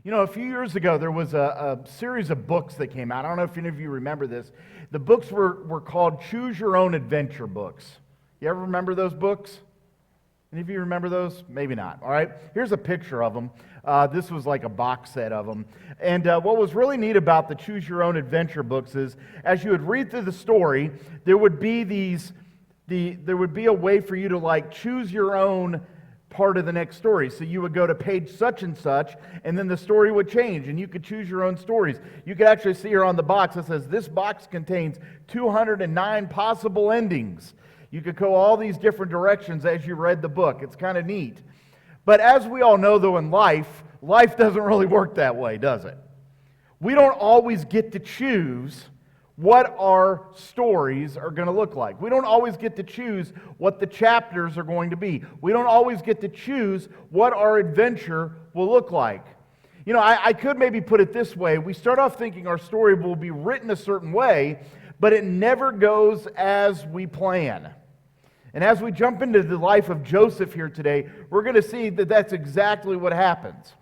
You know, a few years ago, there was a series of books that came out. I don't know if any of you remember this. The books were called Choose Your Own Adventure books. You ever remember those books? Any of you remember those? Maybe not. All right. Here's a picture of them. This was like a box set of them. And what was really neat about the Choose Your Own Adventure books is, as you would read through the story, there would be there would be a way for you to like choose your own part of the next story. So you would go to page such and such, and then the story would change, and you could choose your own stories. You could actually see here on the box, it says, this box contains 209 possible endings. You could go all these different directions as you read the book. It's kind of neat. But as we all know, though, in life doesn't really work that way, does it? We don't always get to choose what our stories are going to look like. We don't always get to choose what the chapters are going to be. We don't always get to choose what our adventure will look like. You know, I could maybe put it this way. We start off thinking our story will be written a certain way, but it never goes as we plan. And as we jump into the life of Joseph here today, we're going to see that that's exactly what happens.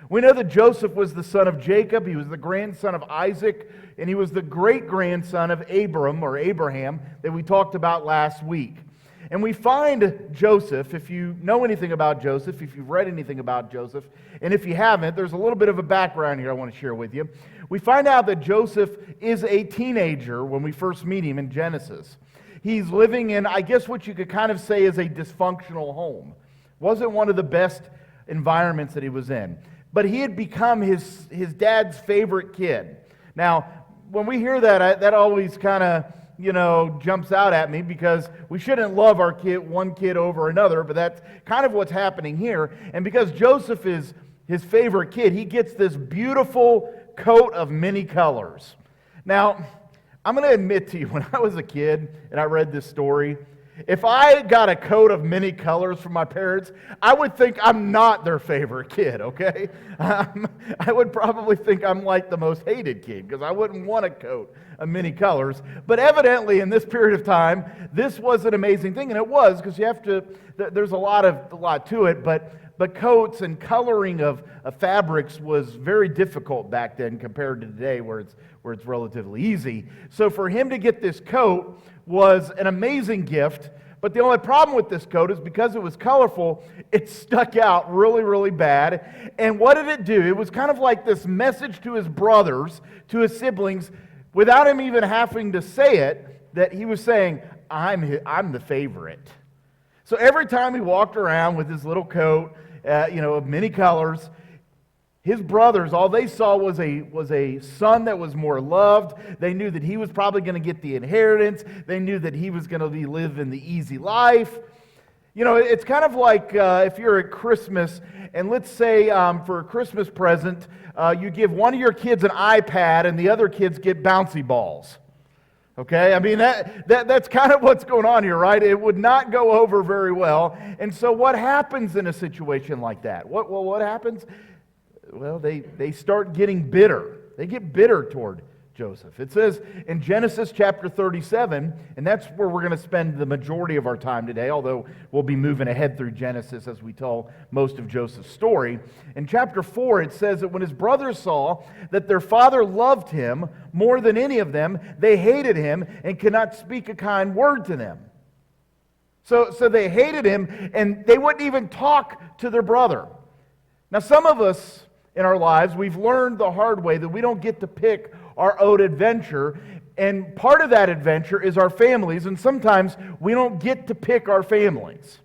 We know that Joseph was the son of Jacob, he was the grandson of Isaac, and he was the great-grandson of Abraham that we talked about last week. And we find Joseph, if you know anything about Joseph, if you've read anything about Joseph, and if you haven't, there's a little bit of a background here I want to share with you. We find out that Joseph is a teenager when we first meet him in Genesis. He's living in, I guess what you could kind of say is a dysfunctional home. Wasn't one of the best environments that he was in. But he had become his dad's favorite kid. Now, when we hear that, that always kind of, jumps out at me, because we shouldn't love our kid, one kid over another, but that's kind of what's happening here. And because Joseph is his favorite kid, he gets this beautiful coat of many colors. Now, I'm going to admit to you, when I was a kid and I read this story, if I got a coat of many colors from my parents, I would think I'm not their favorite kid, okay? I would probably think I'm like the most hated kid, because I wouldn't want a coat of many colors. But evidently, in this period of time, this was an amazing thing, and it was, because there's a lot to it, but coats and coloring of fabrics was very difficult back then compared to today, where it's relatively easy. So for him to get this coat was an amazing gift, but the only problem with this coat is because it was colorful, it stuck out really, really bad. And what did it do? It was kind of like this message to his brothers, to his siblings, without him even having to say it, that he was saying, I'm the favorite. So every time he walked around with his little coat, of many colors, his brothers, all they saw was a son that was more loved. They knew that he was probably going to get the inheritance. They knew that he was going to live in the easy life. You know, it's kind of like if you're at Christmas, and let's say for a Christmas present, you give one of your kids an iPad and the other kids get bouncy balls. Okay, I mean, that's kind of what's going on here, right? It would not go over very well. And so what happens in a situation like that? What happens? Well, they start getting bitter. They get bitter toward Joseph. It says in Genesis chapter 37, and that's where we're going to spend the majority of our time today, although we'll be moving ahead through Genesis as we tell most of Joseph's story. In chapter 4, it says that when his brothers saw that their father loved him more than any of them, they hated him and could not speak a kind word to them. So they hated him, and they wouldn't even talk to their brother. Now, some of us in our lives, we've learned the hard way that we don't get to pick our own adventure, and part of that adventure is our families, and sometimes we don't get to pick our families.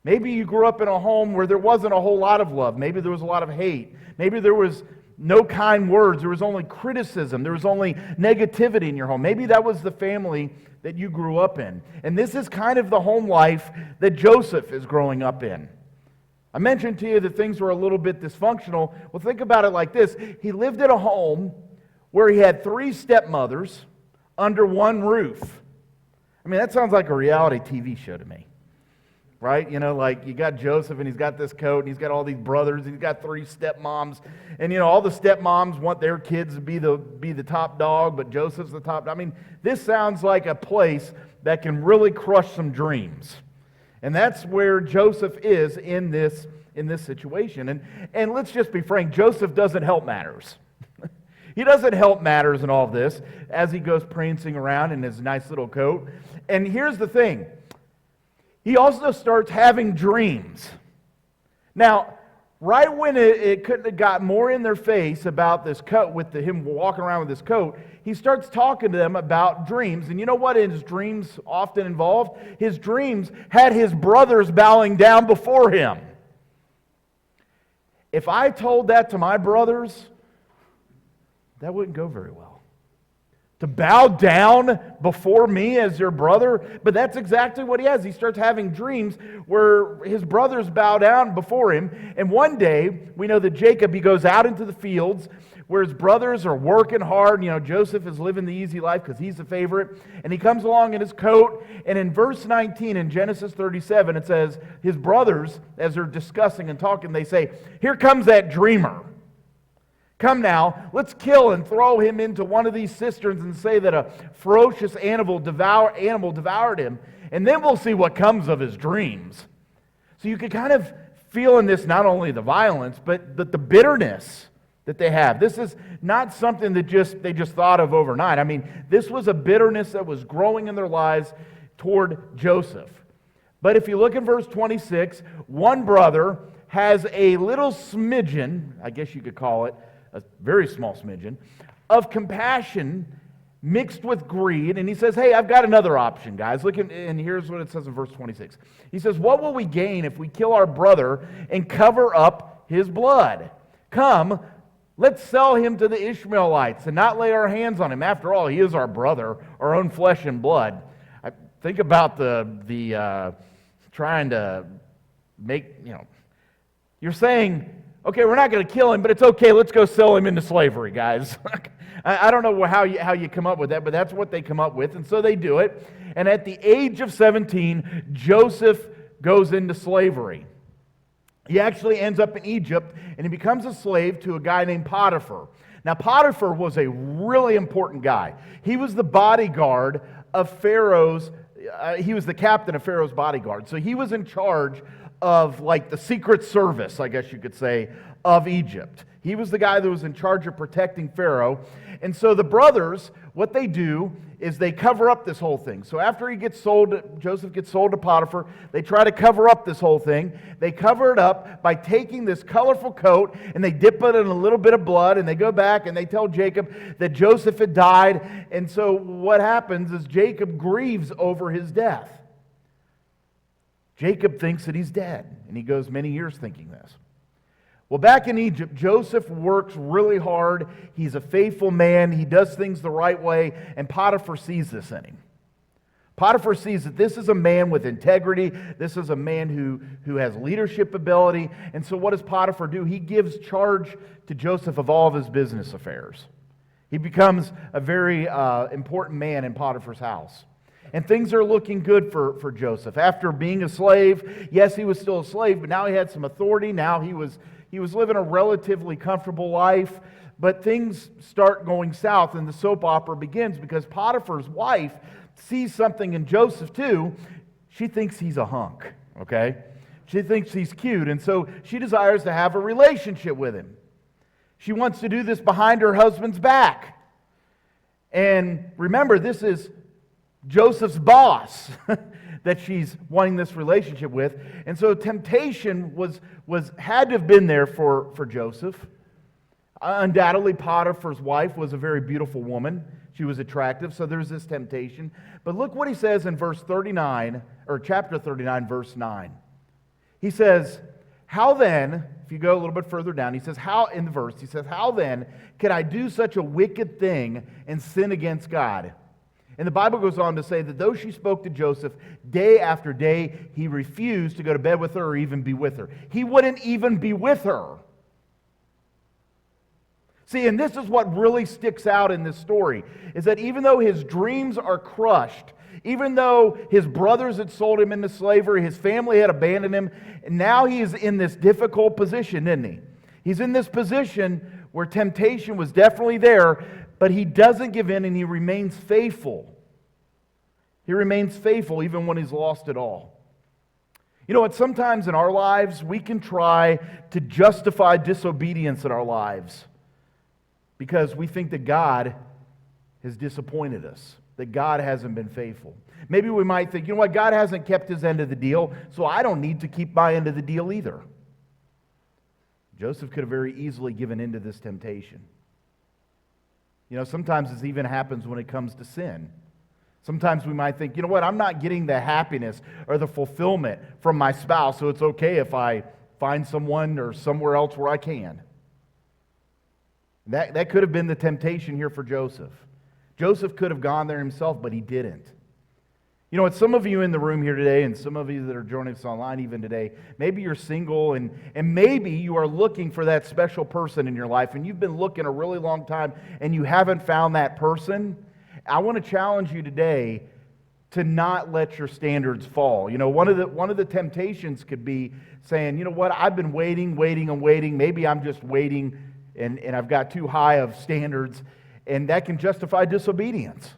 Maybe you grew up in a home where there wasn't a whole lot of love. Maybe there was a lot of hate. Maybe there was no kind words. There was only criticism. There was only negativity in your home. Maybe that was the family that you grew up in. And this is kind of the home life that Joseph is growing up in. I mentioned to you that things were a little bit dysfunctional. Well, think about it like this. He lived in a home where he had 3 stepmothers under one roof. I mean, that sounds like a reality TV show to me, right? You know, like you got Joseph, and he's got this coat, and he's got all these brothers, and he's got 3 stepmoms, and all the stepmoms want their kids to be the top dog, but Joseph's the top dog. I mean, this sounds like a place that can really crush some dreams. And that's where Joseph is in this situation. And let's just be frank, Joseph doesn't help matters. He doesn't help matters in all of this as he goes prancing around in his nice little coat. And here's the thing. He also starts having dreams. Now, right when it couldn't have got more in their face about this coat, with him walking around with this coat, he starts talking to them about dreams. And you know what his dreams often involved? His dreams had his brothers bowing down before him. If I told that to my brothers, that wouldn't go very well. To bow down before me as your brother? But that's exactly what he has. He starts having dreams where his brothers bow down before him. And one day, we know that Jacob, he goes out into the fields where his brothers are working hard. You know, Joseph is living the easy life because he's the favorite. And he comes along in his coat. And in verse 19 in Genesis 37, it says, his brothers, as they're discussing and talking, they say, "Here comes that dreamer. Come now, let's kill and throw him into one of these cisterns and say that a ferocious animal devoured him, and then we'll see what comes of his dreams." So you can kind of feel in this not only the violence, but the bitterness that they have. This is not something that they just thought of overnight. I mean, this was a bitterness that was growing in their lives toward Joseph. But if you look in verse 26, one brother has a little smidgen, I guess you could call it, a very small smidgen, of compassion mixed with greed. And he says, "Hey, I've got another option, guys." Look, and here's what it says in verse 26. He says, "What will we gain if we kill our brother and cover up his blood? Come, let's sell him to the Ishmaelites and not lay our hands on him. After all, he is our brother, our own flesh and blood." Think about the trying to make, you're saying, okay, we're not going to kill him, but it's okay, let's go sell him into slavery, guys. I don't know how you come up with that, but that's what they come up with, and so they do it. And at the age of 17, Joseph goes into slavery. He actually ends up in Egypt, and he becomes a slave to a guy named Potiphar. Now, Potiphar was a really important guy. He was the bodyguard of Pharaoh's, he was the captain of Pharaoh's bodyguard. So he was in charge of like the secret service, I guess you could say, of Egypt. He was the guy that was in charge of protecting Pharaoh. And so the brothers, what they do is they cover up this whole thing. So after Joseph gets sold to Potiphar, they try to cover up this whole thing. They cover it up by taking this colorful coat and they dip it in a little bit of blood, and they go back and they tell Jacob that Joseph had died. And so what happens is Jacob grieves over his death. Jacob thinks that he's dead, and he goes many years thinking this. Well, back in Egypt, Joseph works really hard. He's a faithful man. He does things the right way, and Potiphar sees this in him. Potiphar sees that this is a man with integrity. This is a man who has leadership ability. And so what does Potiphar do? He gives charge to Joseph of all of his business affairs. He becomes a very important man in Potiphar's house. And things are looking good for Joseph. After being a slave, yes, he was still a slave, but now he had some authority. Now he was living a relatively comfortable life, but things start going south, and the soap opera begins because Potiphar's wife sees something in Joseph too. She thinks he's a hunk, okay? She thinks he's cute, and so she desires to have a relationship with him. She wants to do this behind her husband's back. And remember, this is Joseph's boss that she's wanting this relationship with. And so temptation had to have been there for Joseph. Undoubtedly, Potiphar's wife was a very beautiful woman. She was attractive, so there's this temptation. But look what he says in verse 39, or chapter 39, verse 9. He says, "How then," if you go a little bit further down, he says, "How," in the verse, he says, "How then can I do such a wicked thing and sin against God?" And the Bible goes on to say that though she spoke to Joseph day after day, he refused to go to bed with her or even be with her. He wouldn't even be with her. See, and this is what really sticks out in this story, is that even though his dreams are crushed, even though his brothers had sold him into slavery, his family had abandoned him, and now he is in this difficult position, isn't he? He's in this position where temptation was definitely there, but he doesn't give in and he remains faithful. He remains faithful even when he's lost it all. You know what? Sometimes in our lives, we can try to justify disobedience in our lives because we think that God has disappointed us, that God hasn't been faithful. Maybe we might think, you know what? God hasn't kept his end of the deal, so I don't need to keep my end of the deal either. Joseph could have very easily given in to this temptation. You know, sometimes this even happens when it comes to sin. Sometimes we might think, you know what, I'm not getting the happiness or the fulfillment from my spouse, so it's okay if I find someone or somewhere else where I can. That could have been the temptation here for Joseph. Joseph could have gone there himself, but he didn't. You know what, some of you in the room here today, and some of you that are joining us online even today, maybe you're single and maybe you are looking for that special person in your life, and you've been looking a really long time and you haven't found that person. I want to challenge you today to not let your standards fall. You know, one of the temptations could be saying, you know what, I've been waiting. Maybe I'm just waiting and I've got too high of standards, and that can justify disobedience.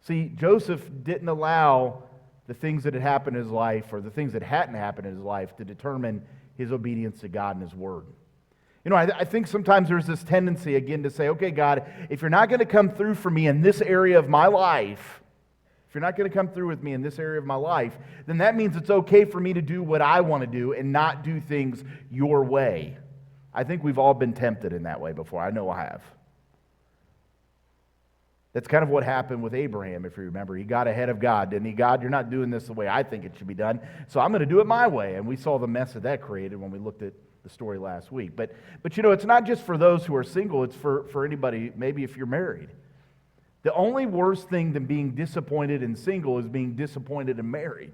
See, Joseph didn't allow the things that had happened in his life or the things that hadn't happened in his life to determine his obedience to God and his word. You know, I think sometimes there's this tendency, again, to say, okay, God, if you're not going to come through for me in this area of my life, if you're not going to come through with me in this area of my life, then that means it's okay for me to do what I want to do and not do things your way. I think we've all been tempted in that way before. I know I have. That's kind of what happened with Abraham, if you remember. He got ahead of God, didn't he? God, you're not doing this the way I think it should be done, so I'm going to do it my way. And we saw the mess that created when we looked at the story last week. But you know, it's not just for those who are single, it's for anybody, maybe if you're married. The only worse thing than being disappointed in single is being disappointed in married.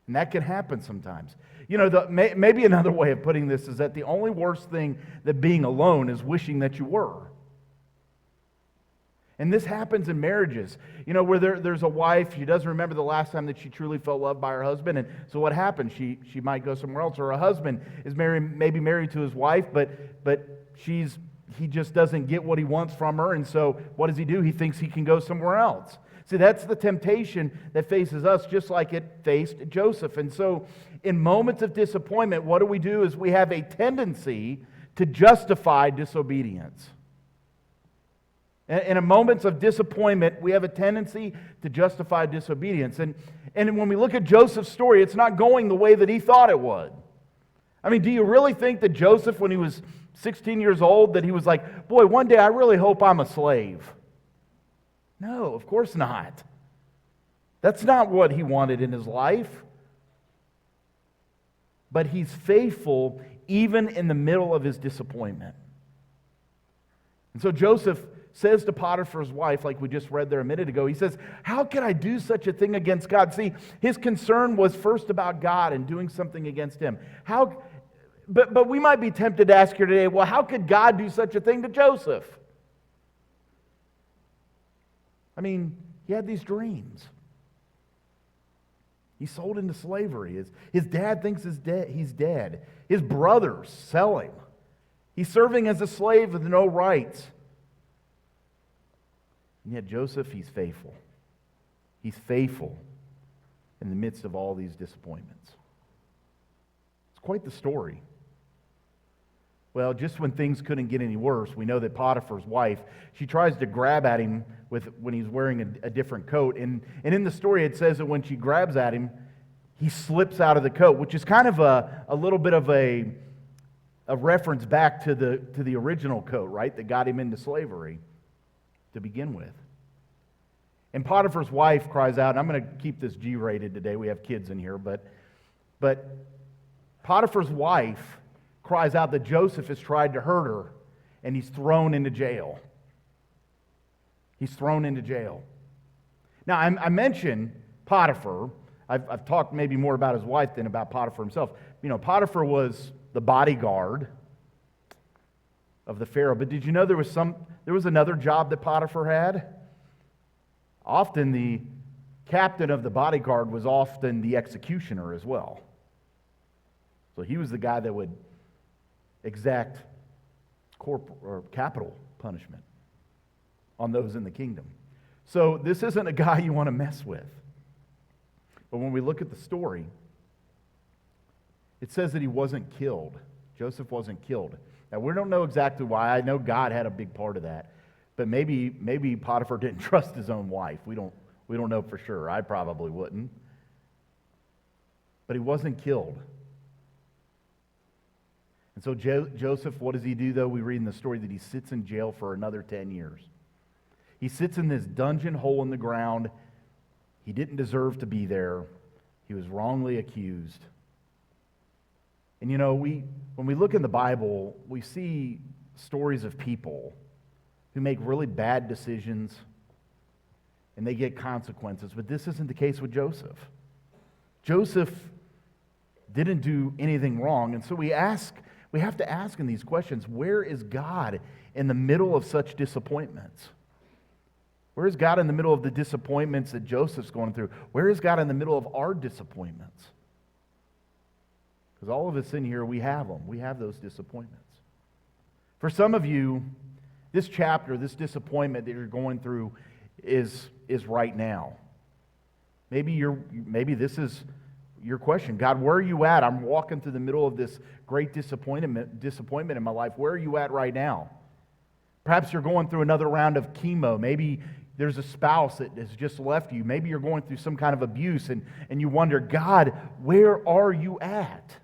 And that can happen sometimes. You know, maybe another way of putting this is that the only worst thing than being alone is wishing that you were. And this happens in marriages, you know, where there's a wife, she doesn't remember the last time that she truly felt loved by her husband, and so what happens? She might go somewhere else, or a husband is maybe married to his wife, but he just doesn't get what he wants from her, and so what does he do? He thinks he can go somewhere else. See, that's the temptation that faces us, just like it faced Joseph. And so in moments of disappointment, what do? Is we have a tendency to justify disobedience. And in moments of disappointment, we have a tendency to justify disobedience. And when we look at Joseph's story, it's not going the way that he thought it would. I mean, do you really think that Joseph, when he was 16 years old, that he was like, boy, one day I really hope I'm a slave? No, of course not. That's not what he wanted in his life. But he's faithful even in the middle of his disappointment. And so Joseph says to Potiphar's wife, like we just read there a minute ago, he says, how can I do such a thing against God? See, his concern was first about God and doing something against him. But we might be tempted to ask here today, well, how could God do such a thing to Joseph? I mean, he had these dreams. He's sold into slavery. His dad thinks he's dead. His brothers sell him. He's serving as a slave with no rights. And yet Joseph, he's faithful. He's faithful in the midst of all these disappointments. It's quite the story. Well, just when things couldn't get any worse, we know that Potiphar's wife, she tries to grab at him when he's wearing a different coat. And in the story it says that when she grabs at him, he slips out of the coat, which is kind of a little bit of a reference back to the original coat, right, that got him into slavery to begin with. And Potiphar's wife cries out, and I'm going to keep this G-rated today, we have kids in here, but Potiphar's wife cries out that Joseph has tried to hurt her, and he's thrown into jail. He's thrown into jail. Now, I mentioned Potiphar. I've talked maybe more about his wife than about Potiphar himself. You know, Potiphar was the bodyguard of the Pharaoh. But did you know there was another job that Potiphar had? Often the captain of the bodyguard was often the executioner as well. So he was the guy that would exact capital punishment on those in the kingdom. So this isn't a guy you want to mess with. But when we look at the story, it says that he wasn't killed. Joseph wasn't killed. Now, we don't know exactly why. I know God had a big part of that. But maybe Potiphar didn't trust his own wife. We don't know for sure. I probably wouldn't. But he wasn't killed. And so Joseph, what does he do, though? We read in the story that he sits in jail for another 10 years. He sits in this dungeon hole in the ground. He didn't deserve to be there. He was wrongly accused. And when we look in the Bible, we see stories of people who make really bad decisions and they get consequences. But this isn't the case with Joseph. Joseph didn't do anything wrong. And so we have to ask in these questions, where is God in the middle of such disappointments? Where is God in the middle of the disappointments that Joseph's going through? Where is God in the middle of our disappointments? Because all of us in here, we have them. We have those disappointments. For some of you, this chapter, this disappointment that you're going through is right now. Maybe this is your question. God, where are you at? I'm walking through the middle of this great disappointment in my life. Where are you at right now? Perhaps you're going through another round of chemo. Maybe there's a spouse that has just left you. Maybe you're going through some kind of abuse and you wonder, God, where are you at?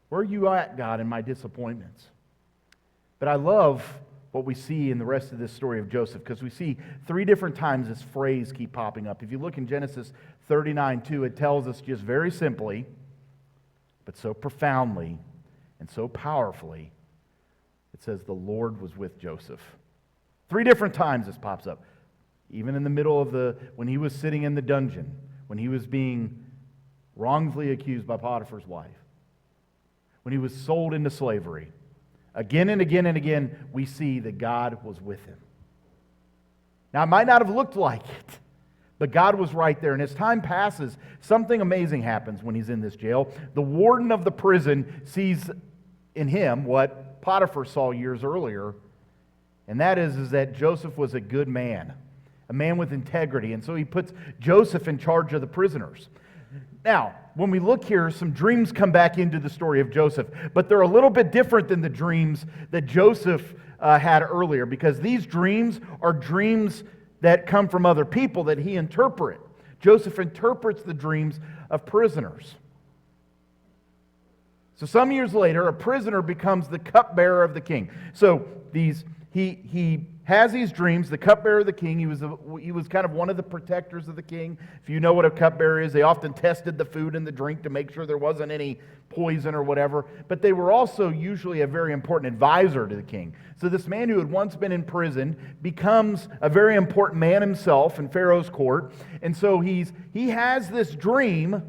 Where are you at, God, in my disappointments? But I love what we see in the rest of this story of Joseph, because we see 3 different times this phrase keep popping up. If you look in Genesis 39:2, it tells us just very simply, but so profoundly and so powerfully, it says the Lord was with Joseph. 3 different times this pops up. Even in the middle of when he was sitting in the dungeon, when he was being wrongfully accused by Potiphar's wife, when he was sold into slavery. Again and again and again, we see that God was with him. Now, it might not have looked like it, but God was right there. And as time passes, something amazing happens when he's in this jail. The warden of the prison sees in him what Potiphar saw years earlier, and that is that Joseph was a good man, a man with integrity. And so he puts Joseph in charge of the prisoners. Now, when we look here, some dreams come back into the story of Joseph, but they're a little bit different than the dreams that Joseph had earlier, because these dreams are dreams that come from other people that he interprets. Joseph interprets the dreams of prisoners. So some years later, a prisoner becomes the cupbearer of the king. So he has these dreams, the cupbearer of the king. He was kind of one of the protectors of the king. If you know what a cupbearer is, they often tested the food and the drink to make sure there wasn't any poison or whatever. But they were also usually a very important advisor to the king. So this man who had once been in prison becomes a very important man himself in Pharaoh's court. And so he has this dream,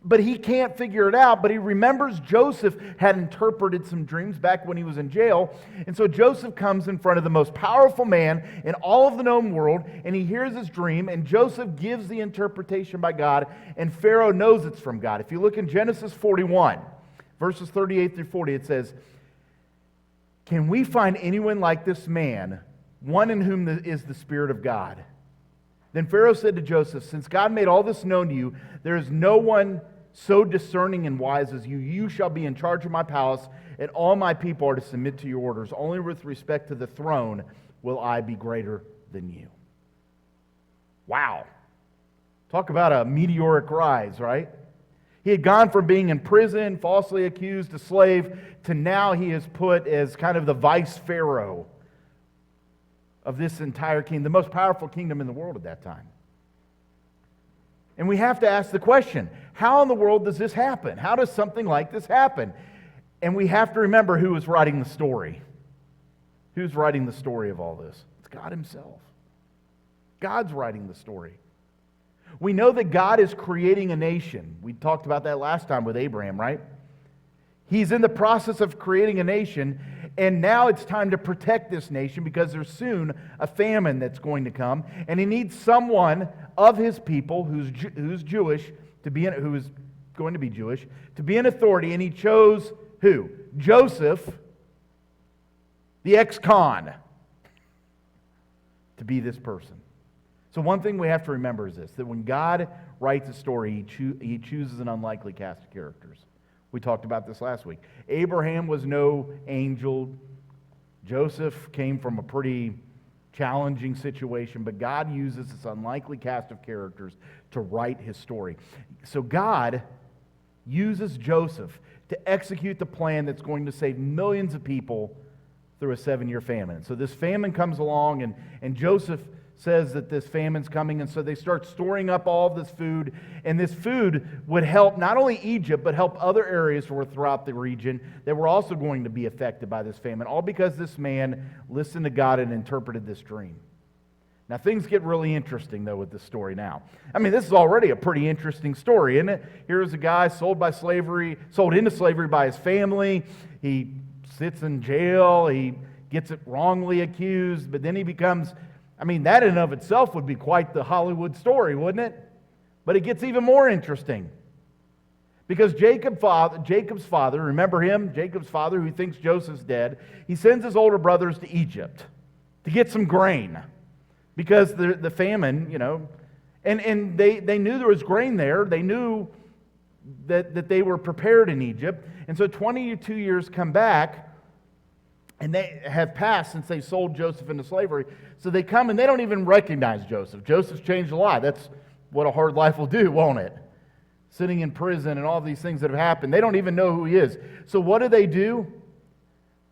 but he can't figure it out. But he remembers Joseph had interpreted some dreams back when he was in jail. And so Joseph comes in front of the most powerful man in all of the known world, and he hears his dream, and Joseph gives the interpretation by God, and Pharaoh knows it's from God. If you look in Genesis 41, verses 38 through 40, it says, "Can we find anyone like this man, one in whom is the Spirit of God?" Then Pharaoh said to Joseph, "Since God made all this known to you, there is no one so discerning and wise as you. You shall be in charge of my palace, and all my people are to submit to your orders. Only with respect to the throne will I be greater than you." Wow. Talk about a meteoric rise, right? He had gone from being in prison, falsely accused, a slave, to now he is put as kind of the vice Pharaoh of this entire kingdom, the most powerful kingdom in the world at that time. And we have to ask the question, how in the world does this happen? How does something like this happen? And we have to remember who is writing the story. Who's writing the story of all this? It's God himself. God's writing the story. We know that God is creating a nation. We talked about that last time with Abraham, right? He's in the process of creating a nation, and now it's time to protect this nation because there's soon a famine that's going to come, and he needs someone of his people who's Jewish who is going to be Jewish to be an authority, and he chose who? Joseph, the ex-con, to be this person. So one thing we have to remember is this, that when God writes a story, he chooses an unlikely cast of characters. We talked about this last week. Abraham was no angel. Joseph came from a pretty challenging situation, but God uses this unlikely cast of characters to write his story. So God uses Joseph to execute the plan that's going to save millions of people through a 7-year famine. So this famine comes along, and Joseph says that this famine's coming, and so they start storing up all of this food, and this food would help not only Egypt, but help other areas throughout the region that were also going to be affected by this famine, all because this man listened to God and interpreted this dream. Now, things get really interesting, though, with this story now. I mean, this is already a pretty interesting story, isn't it? Here's a guy sold into slavery by his family. He sits in jail. He gets it wrongly accused, but then he becomes... I mean, that in and of itself would be quite the Hollywood story, wouldn't it? But it gets even more interesting. Because Jacob's father, remember him? Jacob's father, who thinks Joseph's dead, he sends his older brothers to Egypt to get some grain. Because the famine, and they knew there was grain there. They knew that they were prepared in Egypt. And so 22 years come back, and they have passed since they sold Joseph into slavery. So they come and they don't even recognize Joseph. Joseph's changed a lot. That's what a hard life will do, won't it? Sitting in prison and all these things that have happened. They don't even know who he is. So what do?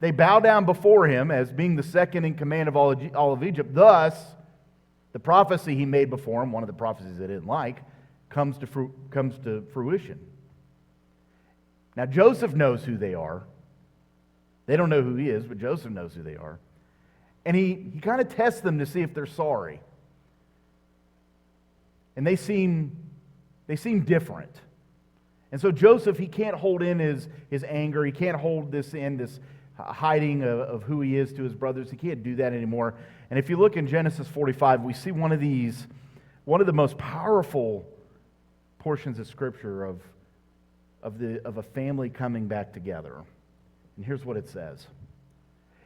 They bow down before him as being the second in command of all of Egypt. Thus, the prophecy he made before him, one of the prophecies they didn't like, comes to fruition. Now Joseph knows who they are. They don't know who he is, but Joseph knows who they are. And he kind of tests them to see if they're sorry. And they seem different. And so Joseph, he can't hold in his anger. He can't hold this in, this hiding of who he is to his brothers. He can't do that anymore. And if you look in Genesis 45, we see one of the most powerful portions of Scripture of a family coming back together. And here's what it says.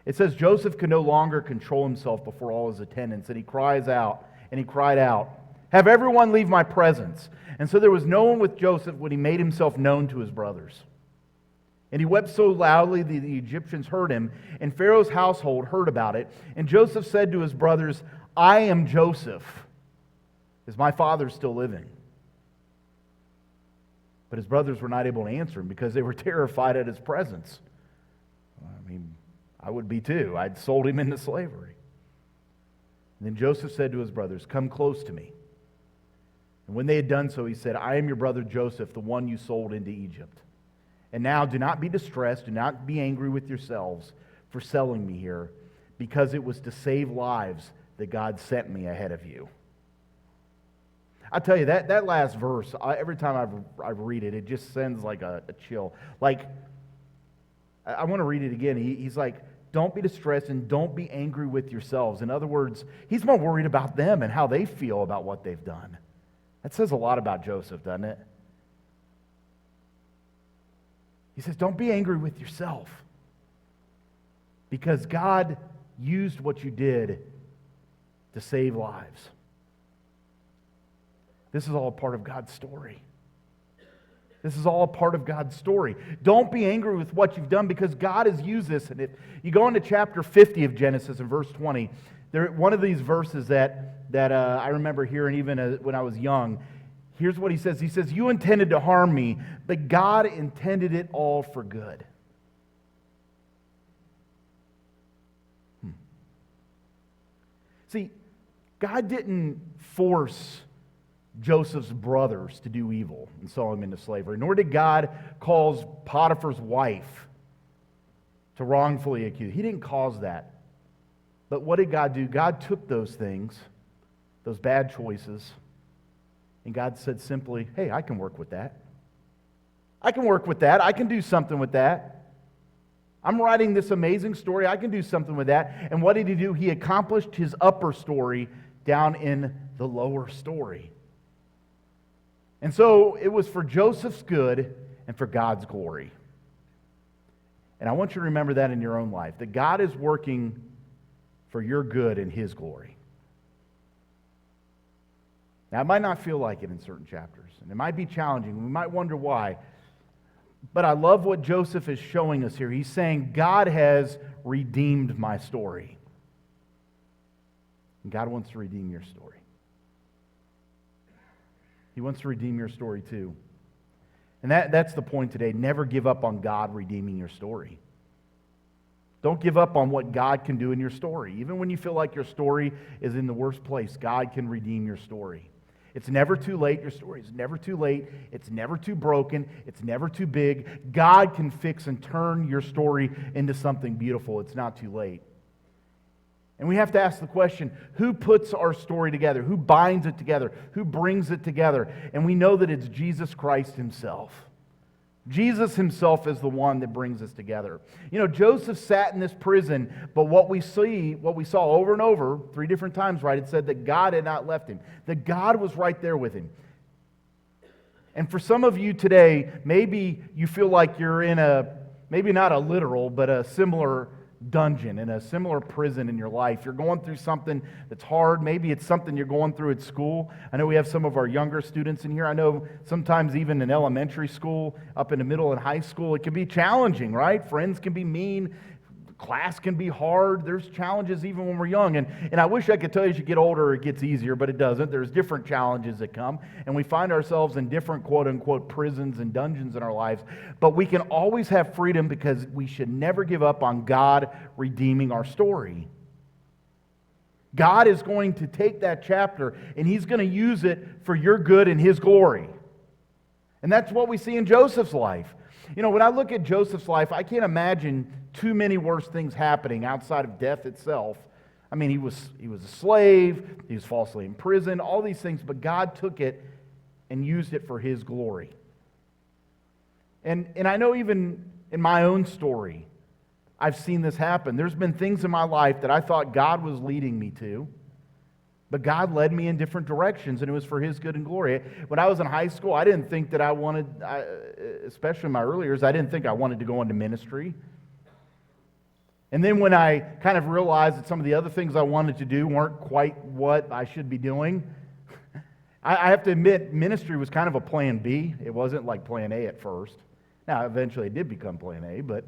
It says, Joseph could no longer control himself before all his attendants, and he cried out, "Have everyone leave my presence." And so there was no one with Joseph when he made himself known to his brothers. And he wept so loudly that the Egyptians heard him, and Pharaoh's household heard about it. And Joseph said to his brothers, "I am Joseph. Is my father still living?" But his brothers were not able to answer him because they were terrified at his presence. I mean, I would be too. I'd sold him into slavery. And then Joseph said to his brothers, "Come close to me." And when they had done so, he said, "I am your brother Joseph, the one you sold into Egypt. And now do not be distressed, do not be angry with yourselves for selling me here, because it was to save lives that God sent me ahead of you." I tell you, that last verse, every time I read it, it just sends like a chill. Like, I want to read it again. He's like, don't be distressed and don't be angry with yourselves. In other words, he's more worried about them and how they feel about what they've done. That says a lot about Joseph, doesn't it? He says, don't be angry with yourself, because God used what you did to save lives. This is all part of God's story. This is all a part of God's story. Don't be angry with what you've done, because God has used this. And if you go into chapter 50 of Genesis in verse 20, one of these verses that I remember hearing even when I was young, here's what he says. He says, "You intended to harm me, but God intended it all for good." See, God didn't force Joseph's brothers to do evil and sell him into slavery, nor did God cause Potiphar's wife to wrongfully accuse. He didn't cause that. But what did God do? God took those things, those bad choices, and God said simply, "Hey, I can work with that. I can work with that. I can do something with that. I'm writing this amazing story. I can do something with that." And what did he do? He accomplished his upper story down in the lower story. And so it was for Joseph's good and for God's glory. And I want you to remember that in your own life, that God is working for your good and His glory. Now, it might not feel like it in certain chapters, and it might be challenging. We might wonder why. But I love what Joseph is showing us here. He's saying, God has redeemed my story. And God wants to redeem your story. He wants to redeem your story too. And that's the point today. Never give up on God redeeming your story. Don't give up on what God can do in your story. Even when you feel like your story is in the worst place, God can redeem your story. It's never too late. Your story is never too late. It's never too broken. It's never too big. God can fix and turn your story into something beautiful. It's not too late. And we have to ask the question, who puts our story together? Who binds it together? Who brings it together? And we know that it's Jesus Christ himself. Jesus himself is the one that brings us together. You know, Joseph sat in this prison, but what we saw over and over, 3 different times, right? It said that God had not left him. That God was right there with him. And for some of you today, maybe you feel like you're in maybe not a literal, but a similar dungeon, in a similar prison in your life. You're going through something that's hard. Maybe it's something you're going through at school. I know we have some of our younger students in here. I know sometimes even in elementary school, up in the middle and high school, it can be challenging, right? Friends can be mean. Class can be hard. There's challenges even when we're young. And I wish I could tell you as you get older it gets easier, but it doesn't. There's different challenges that come. And we find ourselves in different quote-unquote prisons and dungeons in our lives. But we can always have freedom because we should never give up on God redeeming our story. God is going to take that chapter and He's going to use it for your good and His glory. And that's what we see in Joseph's life. You know, when I look at Joseph's life, I can't imagine too many worse things happening outside of death itself. I mean, he was a slave, he was falsely imprisoned, all these things, but God took it and used it for His glory. And I know even in my own story, I've seen this happen. There's been things in my life that I thought God was leading me to, but God led me in different directions, and it was for His good and glory. When I was in high school, I didn't think that I wanted, especially in my early years, I didn't think I wanted to go into ministry. And then when I kind of realized that some of the other things I wanted to do weren't quite what I should be doing, I have to admit, ministry was kind of a plan B. It wasn't like plan A at first. Now, eventually it did become plan A, but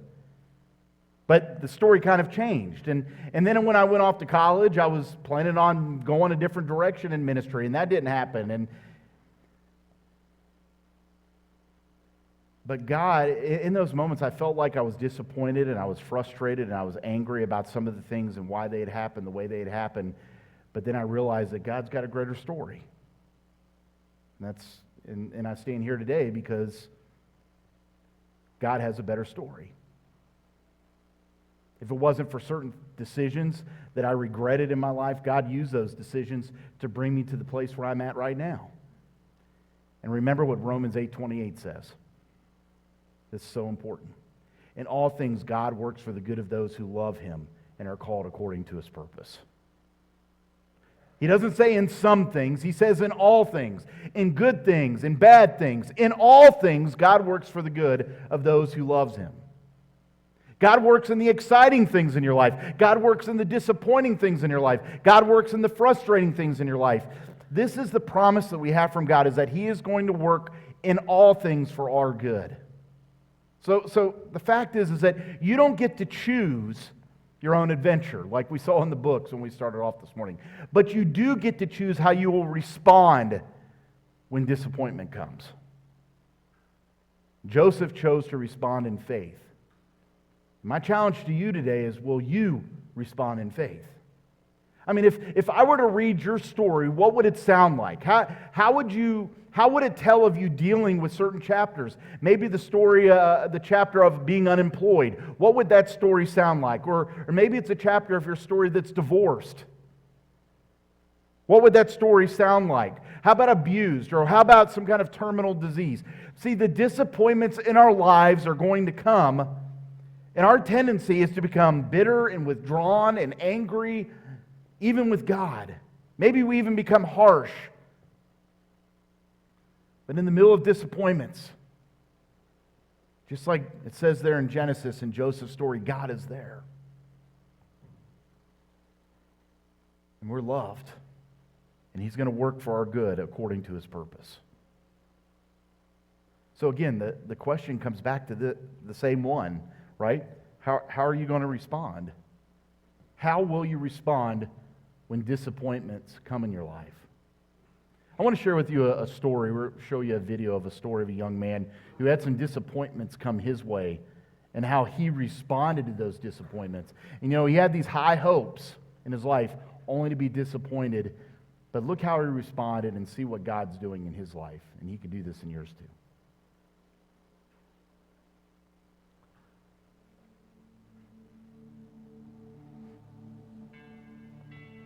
the story kind of changed. And then when I went off to college, I was planning on going a different direction in ministry, and that didn't happen. But God, in those moments, I felt like I was disappointed and I was frustrated and I was angry about some of the things and why they had happened the way they had happened. But then I realized that God's got a greater story. And I stand here today because God has a better story. If it wasn't for certain decisions that I regretted in my life, God used those decisions to bring me to the place where I'm at right now. And remember what Romans 8:28 says. It's so important. In all things, God works for the good of those who love Him and are called according to His purpose. He doesn't say in some things. He says in all things. In good things, in bad things. In all things, God works for the good of those who loves Him. God works in the exciting things in your life. God works in the disappointing things in your life. God works in the frustrating things in your life. This is the promise that we have from God, is that He is going to work in all things for our good. So the fact is that you don't get to choose your own adventure, like we saw in the books when we started off this morning. But you do get to choose how you will respond when disappointment comes. Joseph chose to respond in faith. My challenge to you today is, will you respond in faith? I mean, if I were to read your story, what would it sound like? How would it tell of you dealing with certain chapters? Maybe the story, the chapter of being unemployed. What would that story sound like? Or maybe it's a chapter of your story that's divorced. What would that story sound like? How about abused? Or how about some kind of terminal disease? See, the disappointments in our lives are going to come, and our tendency is to become bitter and withdrawn and angry, even with God. Maybe we even become harsh. But in the middle of disappointments, just like it says there in Genesis in Joseph's story, God is there. And we're loved. and He's going to work for our good according to His purpose. So again, the question comes back to the same one, right? How are you going to respond? How will you respond when disappointments come in your life? I want to share with you a story. We'll show you a video of a story of a young man who had some disappointments come his way and how he responded to those disappointments. And he had these high hopes in his life only to be disappointed. But look how he responded and see what God's doing in his life. And He can do this in yours too.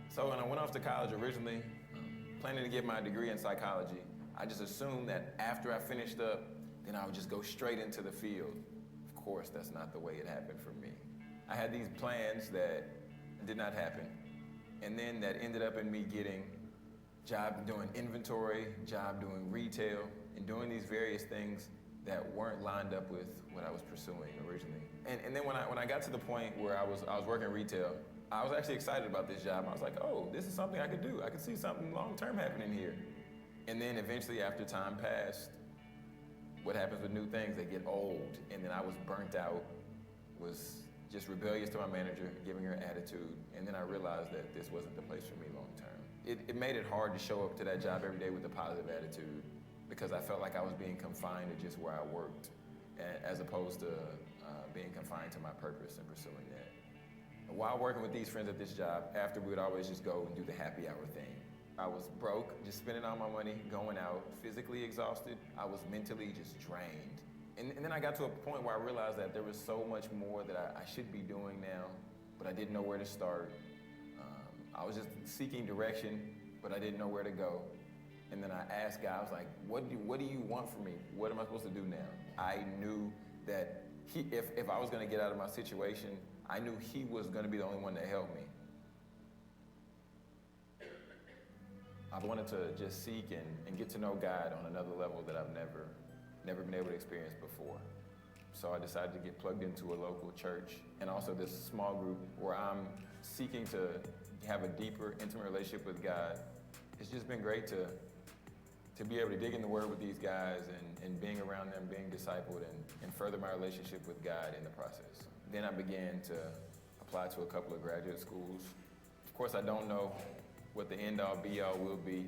So when I went off to college originally, planning to get my degree in psychology, I just assumed that after I finished up, then I would just go straight into the field. Of course, that's not the way it happened for me. I had these plans that did not happen. And then that ended up in me getting a job doing inventory, job doing retail, and doing these various things that weren't lined up with what I was pursuing originally. And then when I got to the point where I was working retail, I was actually excited about this job. I was like, oh, this is something I could do. I could see something long-term happening here. And then eventually, after time passed, what happens with new things, they get old. And then I was burnt out, was just rebellious to my manager, giving her attitude. And then I realized that this wasn't the place for me long-term. It made it hard to show up to that job every day with a positive attitude because I felt like I was being confined to just where I worked as opposed to being confined to my purpose and pursuing that. While working with these friends at this job, after we would always just go and do the happy hour thing. I was broke, just spending all my money, going out, physically exhausted. I was mentally just drained. And then I got to a point where I realized that there was so much more that I should be doing now, but I didn't know where to start. I was just seeking direction, but I didn't know where to go. And then I asked God, I was like, what do you want from me? What am I supposed to do now? I knew that if I was going to get out of my situation, I knew He was going to be the only one to help me. I wanted to just seek and get to know God on another level that I've never been able to experience before. So I decided to get plugged into a local church and also this small group where I'm seeking to have a deeper, intimate relationship with God. It's just been great to be able to dig in the Word with these guys and being around them, being discipled, and further my relationship with God in the process. Then I began to apply to a couple of graduate schools. Of course, I don't know what the end-all, be-all will be,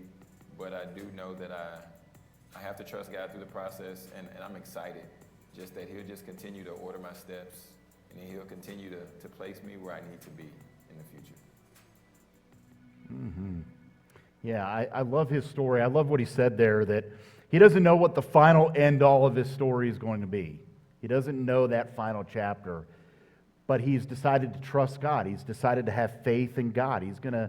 but I do know that I have to trust God through the process, and I'm excited just that He'll just continue to order my steps, and He'll continue to place me where I need to be in the future. Mm-hmm. Yeah, I love his story. I love what he said there, that he doesn't know what the final end-all of his story is going to be. He doesn't know that final chapter. But he's decided to trust God. He's decided to have faith in God. He's going to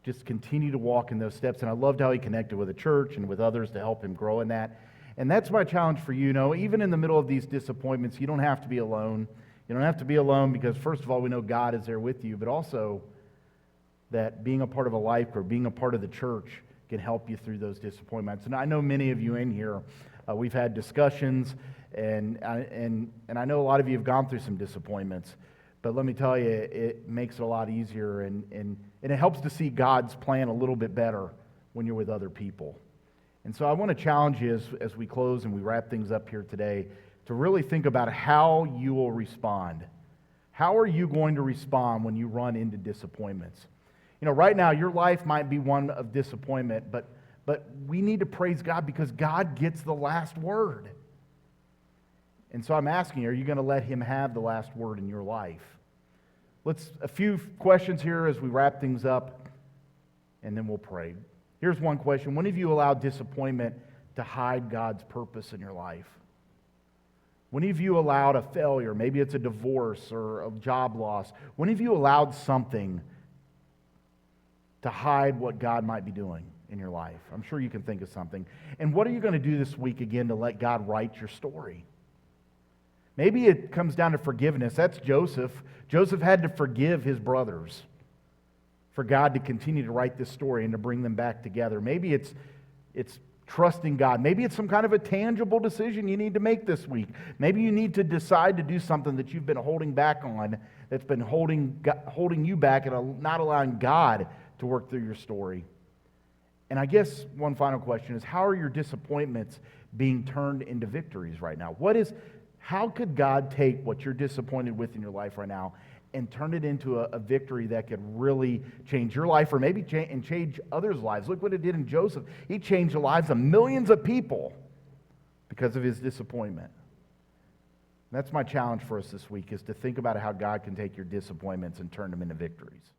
just continue to walk in those steps. And I loved how he connected with the church and with others to help him grow in that. And that's my challenge for you. Even in the middle of these disappointments, you don't have to be alone. You don't have to be alone because, first of all, we know God is there with you, but also that being a part of a life group, being a part of the church can help you through those disappointments. And I know many of you in here, we've had discussions. And I know a lot of you have gone through some disappointments, but let me tell you, it makes it a lot easier, and it helps to see God's plan a little bit better when you're with other people. And so I want to challenge you as we close and we wrap things up here today to really think about how you will respond. How are you going to respond when you run into disappointments? Right now, your life might be one of disappointment, but we need to praise God because God gets the last word. And so I'm asking you, are you going to let Him have the last word in your life? A few questions here as we wrap things up, and then we'll pray. Here's one question. When have you allowed disappointment to hide God's purpose in your life? When have you allowed a failure, maybe it's a divorce or a job loss, when have you allowed something to hide what God might be doing in your life? I'm sure you can think of something. And what are you going to do this week again to let God write your story? Maybe it comes down to forgiveness. That's Joseph. Joseph had to forgive his brothers for God to continue to write this story and to bring them back together. Maybe it's trusting God. Maybe it's some kind of a tangible decision you need to make this week. Maybe you need to decide to do something that you've been holding back on, that's been holding you back and not allowing God to work through your story. And I guess one final question is, how are your disappointments being turned into victories right now? How could God take what you're disappointed with in your life right now and turn it into a victory that could really change your life, or maybe change others' lives? Look what it did in Joseph. He changed the lives of millions of people because of his disappointment. That's my challenge for us this week, is to think about how God can take your disappointments and turn them into victories.